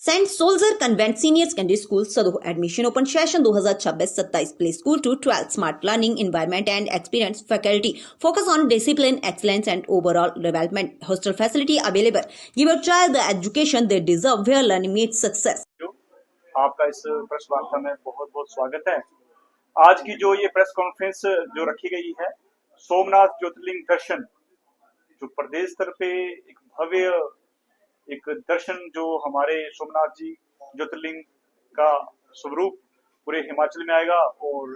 Saint Soldier Convent Senior Secondary School Sadoh admission open session 2026-27 play school to 12 smart learning environment and experienced faculty focus on discipline excellence and overall development. Hostel facility available. Give your child the education they deserve where learning meets success. आपका इस press वार्ता में बहुत बहुत स्वागत है। आज की जो ये प्रेस कॉन्फ्रेंस जो रखी गई है, सोमनाथ ज्योतिर्लिंग दर्शन जो प्रदेश स्तर पे एक भव्य एक दर्शन जो हमारे सोमनाथ जी ज्योतिर्लिंग का स्वरूप पूरे हिमाचल में आएगा और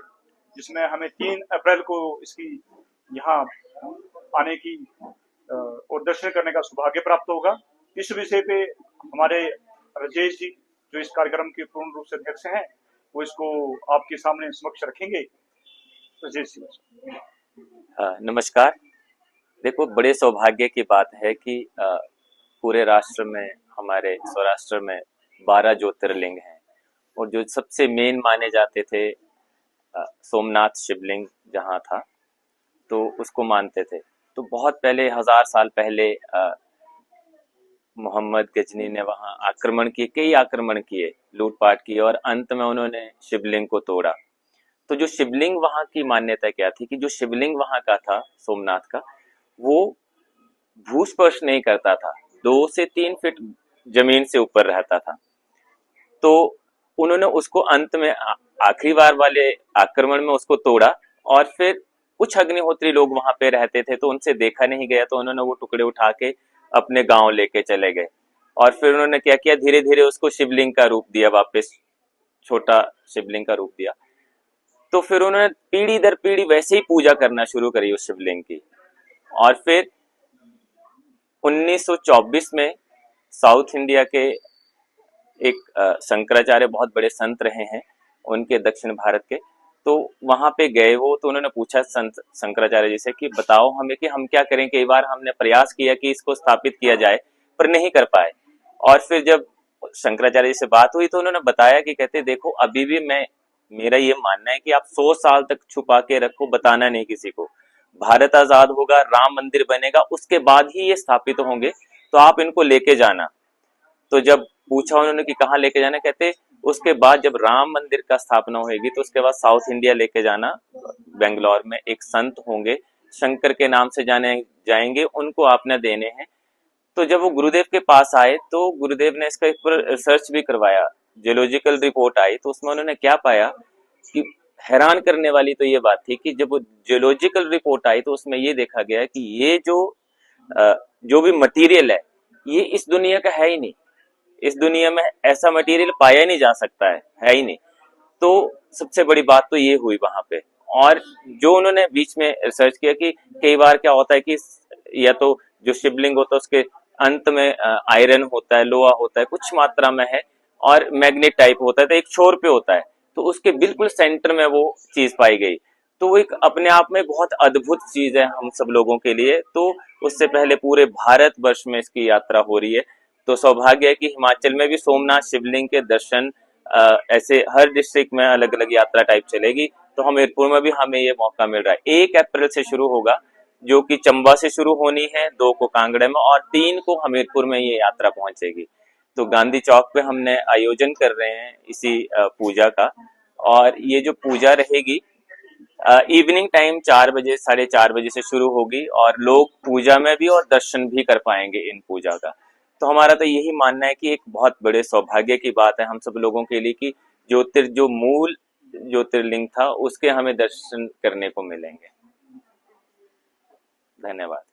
जिसमें हमें 3 अप्रैल को इसकी यहाँ आने की और दर्शन करने का सौभाग्य प्राप्त होगा। इस विषय पे हमारे राजेश जी जो इस कार्यक्रम के पूर्ण रूप से अध्यक्ष हैं, वो इसको आपके सामने समक्ष रखेंगे। राजेश जी। नमस्कार। देखो, बड़े सौभाग्य की बात है कि पूरे राष्ट्र में, हमारे सौराष्ट्र में 12 ज्योतिर्लिंग हैं और जो सबसे मेन माने जाते थे सोमनाथ शिवलिंग जहाँ था तो उसको मानते थे। तो बहुत पहले 1000 साल पहले मोहम्मद गजनी ने वहाँ आक्रमण किए, कई आक्रमण किए, लूटपाट की और अंत में उन्होंने शिवलिंग को तोड़ा। तो जो शिवलिंग वहाँ की मान्यता क्या थी कि जो शिवलिंग वहाँ का था सोमनाथ का, वो भूस्पर्श नहीं करता था, 2 से 3 फीट जमीन से ऊपर रहता था। तो उन्होंने उसको अंत में आखिरी बार वाले आक्रमण में उसको तोड़ा और फिर कुछ अग्निहोत्री लोग वहां पे रहते थे तो उनसे देखा नहीं गया, तो उन्होंने वो टुकड़े उठा के अपने गांव लेके चले गए और फिर उन्होंने क्या किया, धीरे धीरे उसको शिवलिंग का रूप दिया, वापस छोटा शिवलिंग का रूप दिया। तो फिर उन्होंने पीढ़ी दर पीढ़ी वैसे ही पूजा करना शुरू करी उस शिवलिंग की। और फिर 1924 में साउथ इंडिया के एक शंकराचार्य, बहुत बड़े संत रहे हैं उनके, दक्षिण भारत के, तो वहां पे गए वो, तो उन्होंने पूछा संत शंकराचार्य जी से कि बताओ हमें कि हम क्या करें। कई बार हमने प्रयास किया कि इसको स्थापित किया जाए पर नहीं कर पाए। और फिर जब शंकराचार्य जी से बात हुई तो उन्होंने बताया कि कहते देखो, अभी भी मेरा ये मानना है कि आप 100 साल तक छुपा के रखो, बताना नहीं किसी को। भारत आजाद होगा, राम मंदिर बनेगा, उसके बाद ही ये स्थापित होंगे, तो आप इनको लेके जाना। तो जब पूछा उन्होंने कि कहाँ लेके जाना, कहते उसके बाद जब राम मंदिर का स्थापना होगी तो उसके बाद साउथ इंडिया लेके जाना, बेंगलोर में एक संत होंगे, शंकर के नाम से जाने जाएंगे, उनको आपने देने हैं। तो जब वो गुरुदेव के पास आए तो गुरुदेव ने इसका एक रिसर्च भी करवाया, जियोलॉजिकल रिपोर्ट आई, तो उसमें उन्होंने क्या पाया कि हैरान करने वाली तो ये बात थी कि जब वो जियोलॉजिकल रिपोर्ट आई तो उसमें ये देखा गया कि ये जो भी मटेरियल है ये इस दुनिया का है ही नहीं, इस दुनिया में ऐसा मटेरियल पाया नहीं जा सकता है ही नहीं। तो सबसे बड़ी बात तो ये हुई वहां पे। और जो उन्होंने बीच में रिसर्च किया कि कई बार क्या होता है कि या तो जो शिवलिंग होता है उसके अंत में आयरन होता है, लोहा होता है, कुछ मात्रा में है, और मैग्नेट टाइप होता है, तो एक छोर पे होता है, तो उसके बिल्कुल सेंटर में वो चीज पाई गई। तो वो एक अपने आप में बहुत अद्भुत चीज है हम सब लोगों के लिए। तो उससे पहले पूरे भारत वर्ष में इसकी यात्रा हो रही है। तो सौभाग्य है कि हिमाचल में भी सोमनाथ शिवलिंग के दर्शन ऐसे हर डिस्ट्रिक्ट में अलग अलग यात्रा टाइप चलेगी। तो हमीरपुर में भी हमें ये मौका मिल रहा है। 1 अप्रैल से शुरू होगा, जो कि चंबा से शुरू होनी है, 2 को कांगड़े में और 3 को हमीरपुर में ये यात्रा पहुंचेगी। तो गांधी चौक पे हमने आयोजन कर रहे हैं इसी पूजा का। और ये जो पूजा रहेगी इवनिंग टाइम 4 बजे, 4:30 बजे से शुरू होगी और लोग पूजा में भी और दर्शन भी कर पाएंगे इन पूजा का। तो हमारा तो यही मानना है कि एक बहुत बड़े सौभाग्य की बात है हम सब लोगों के लिए कि जो मूल ज्योतिर्लिंग था उसके हमें दर्शन करने को मिलेंगे। धन्यवाद।